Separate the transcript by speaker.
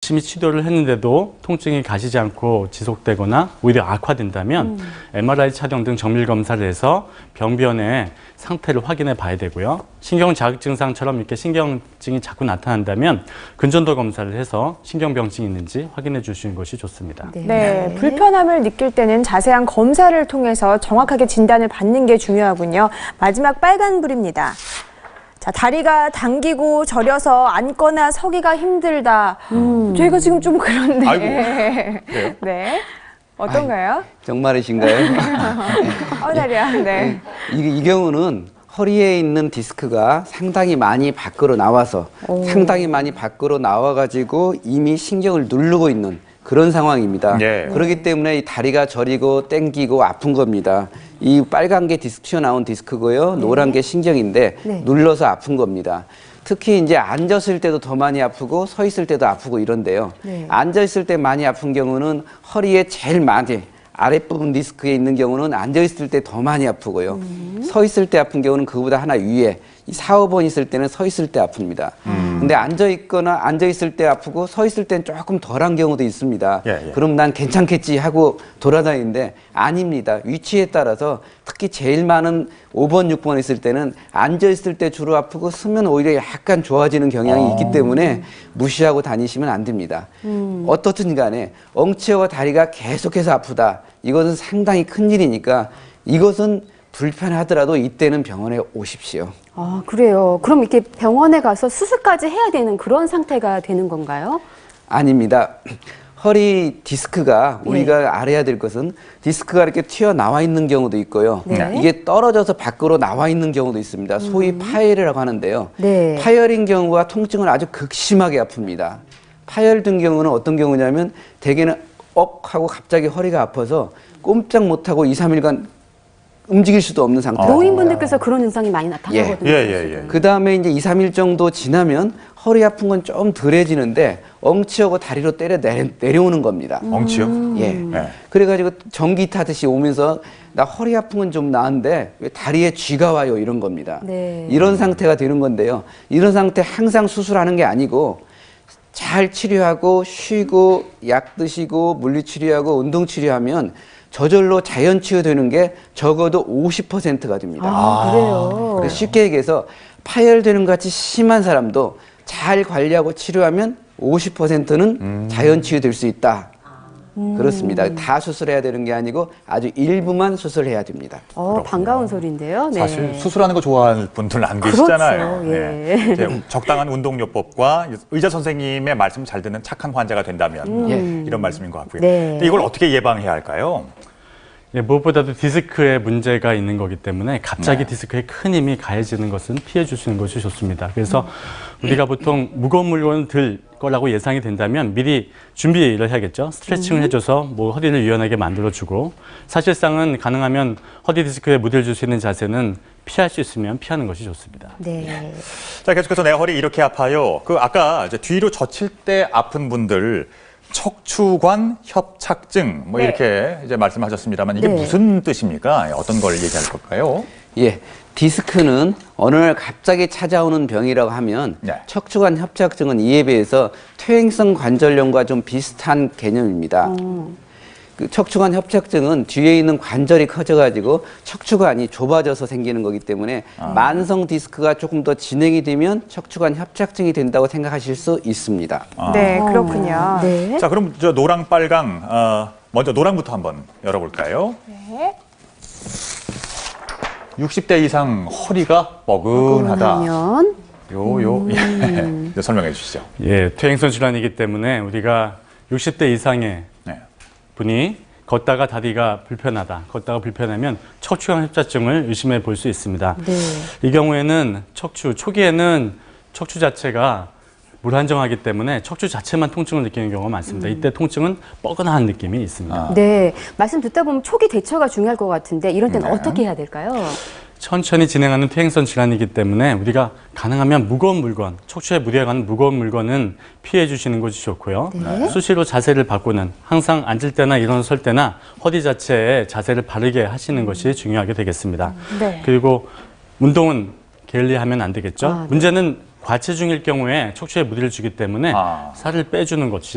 Speaker 1: 열심히 치료를 했는데도 통증이 가시지 않고 지속되거나 오히려 악화된다면 MRI 촬영 등 정밀 검사를 해서 병변의 상태를 확인해 봐야 되고요. 신경 자극 증상처럼 이렇게 신경증이 자꾸 나타난다면 근전도 검사를 해서 신경병증이 있는지 확인해 주시는 것이 좋습니다.
Speaker 2: 네, 불편함을 느낄 때는 자세한 검사를 통해서 정확하게 진단을 받는 게 중요하군요. 마지막 빨간불입니다. 자, 다리가 당기고 저려서 앉거나 서기가 힘들다. 저희가 지금 좀 그런데.
Speaker 3: 아이고.
Speaker 2: 네. 어떤가요?
Speaker 4: 정말이신가요?
Speaker 2: 다리야. 네.
Speaker 4: 이 경우는 허리에 있는 디스크가 상당히 많이 밖으로 나와서 상당히 많이 밖으로 나와가지고 이미 신경을 누르고 있는 그런 상황입니다.
Speaker 3: 예.
Speaker 4: 그렇기 때문에 이 다리가 저리고 땡기고 아픈 겁니다. 이 빨간 게 튀어나온 디스크고요. 노란 게 신경인데 눌러서 아픈 겁니다. 특히 이제 앉았을 때도 더 많이 아프고 서 있을 때도 아프고 이런데요. 앉아 있을 때 많이 아픈 경우는 허리에 제일 많이 아랫부분 디스크에 있는 경우는 앉아 있을 때 더 많이 아프고요. 서 있을 때 아픈 경우는 그보다 하나 위에 4, 5번 있을 때는 서 있을 때 아픕니다. 근데 앉아 있을 때 아프고 서 있을 때는 조금 덜한 경우도 있습니다. 그럼 난 괜찮겠지 하고 돌아다니는데 아닙니다. 위치에 따라서 특히 제일 많은 5번, 6번 있을 때는 앉아 있을 때 주로 아프고 서면 오히려 약간 좋아지는 경향이 있기 때문에 무시하고 다니시면 안 됩니다. 어떻든 간에 엉치와 다리가 계속해서 아프다. 이것은 상당히 큰 일이니까 이것은 불편하더라도 이때는 병원에 오십시오.
Speaker 5: 아, 그래요. 그럼 이렇게 병원에 가서 수술까지 해야 되는 그런 상태가 되는 건가요?
Speaker 4: 아닙니다. 허리 디스크가 우리가 알아야 될 것은 디스크가 이렇게 튀어나와 있는 경우도 있고요. 이게 떨어져서 밖으로 나와 있는 경우도 있습니다. 소위 파열이라고 하는데요. 파열인 경우가 통증은 아주 극심하게 아픕니다. 파열된 경우는 어떤 경우냐면 대개는 하고 갑자기 허리가 아파서 꼼짝 못하고 2, 3일간 움직일 수도 없는 상태입니다.
Speaker 5: 노인분들께서 그런 증상이 많이 나타나거든요.
Speaker 4: 그 다음에 이제 2, 3일 정도 지나면 허리 아픈 건 좀 덜해지는데 엉치하고 다리로 때려 내려오는 겁니다.
Speaker 3: 엉치요?
Speaker 4: 예. 그래가지고 전기 타듯이 오면서 나 허리 아픈 건 좀 나은데 왜 다리에 쥐가 와요 이런 겁니다. 이런 상태가 되는 건데요. 이런 상태 항상 수술하는 게 아니고 잘 치료하고 쉬고 약 드시고 물리치료하고 운동치료하면 저절로 자연 치유되는 게 적어도 50%가 됩니다.
Speaker 5: 아, 그래요?
Speaker 4: 쉽게 얘기해서 파열되는 것 같이 심한 사람도 잘 관리하고 치료하면 50%는 자연 치유될 수 있다. 그렇습니다. 다 수술해야 되는 게 아니고 아주 일부만 수술해야 됩니다.
Speaker 5: 반가운 소리인데요. 네.
Speaker 3: 사실 수술하는 거 좋아하는 분들은 안 계시잖아요.
Speaker 5: 그렇죠. 예.
Speaker 3: 이제 적당한 운동요법과 의사 선생님의 말씀 잘 듣는 착한 환자가 된다면 이런 말씀인 것 같고요. 근데 이걸 어떻게 예방해야 할까요?
Speaker 1: 무엇보다도 디스크에 문제가 있는 거기 때문에 갑자기 디스크에 큰 힘이 가해지는 것은 피해 주시는 것이 좋습니다. 그래서 우리가 보통 무거운 물건을 들 거라고 예상이 된다면 미리 준비를 해야겠죠. 스트레칭을 해줘서 뭐 허리를 유연하게 만들어주고 사실상은 가능하면 허리 디스크에 무리를 줄 수 있는 자세는 피할 수 있으면 피하는 것이 좋습니다.
Speaker 3: 자, 계속해서 내 허리 이렇게 아파요. 아까 이제 뒤로 젖힐 때 아픈 분들 척추관 협착증 뭐 이렇게 이제 말씀하셨습니다만 이게 무슨 뜻입니까? 어떤 걸 얘기할 걸까요?
Speaker 4: 디스크는 어느 날 갑자기 찾아오는 병이라고 하면 척추관 협착증은 이에 비해서 퇴행성 관절염과 좀 비슷한 개념입니다. 그 척추관 협착증은 뒤에 있는 관절이 커져가지고 척추관이 좁아져서 생기는 거기 때문에 만성 디스크가 조금 더 진행이 되면 척추관 협착증이 된다고 생각하실 수 있습니다.
Speaker 2: 네, 그렇군요.
Speaker 3: 자, 그럼 저 노랑, 빨강, 먼저 노랑부터 한번 열어볼까요? 60대 이상 허리가 뻐근하다. 이제 설명해 주시죠.
Speaker 1: 퇴행성 질환이기 때문에 우리가 60대 이상의 분이 걷다가 다리가 불편하다, 걷다가 불편하면 척추관 협착증을 의심해 볼 수 있습니다. 이 경우에는 초기에는 척추 자체가 불안정하기 때문에 척추 자체만 통증을 느끼는 경우가 많습니다. 이때 통증은 뻐근한 느낌이 있습니다.
Speaker 5: 말씀 듣다 보면 초기 대처가 중요할 것 같은데 이런 때는 어떻게 해야 될까요?
Speaker 1: 천천히 진행하는 퇴행성 질환이기 때문에 우리가 가능하면 무거운 물건, 척추에 무리가 가는 무거운 물건은 피해 주시는 것이 좋고요. 수시로 자세를 바꾸는, 항상 앉을 때나 일어설 때나 허리 자체에 자세를 바르게 하시는 것이 중요하게 되겠습니다. 그리고 운동은 게을리하면 안 되겠죠. 문제는 과체중일 경우에 척추에 무리를 주기 때문에 살을 빼주는 것이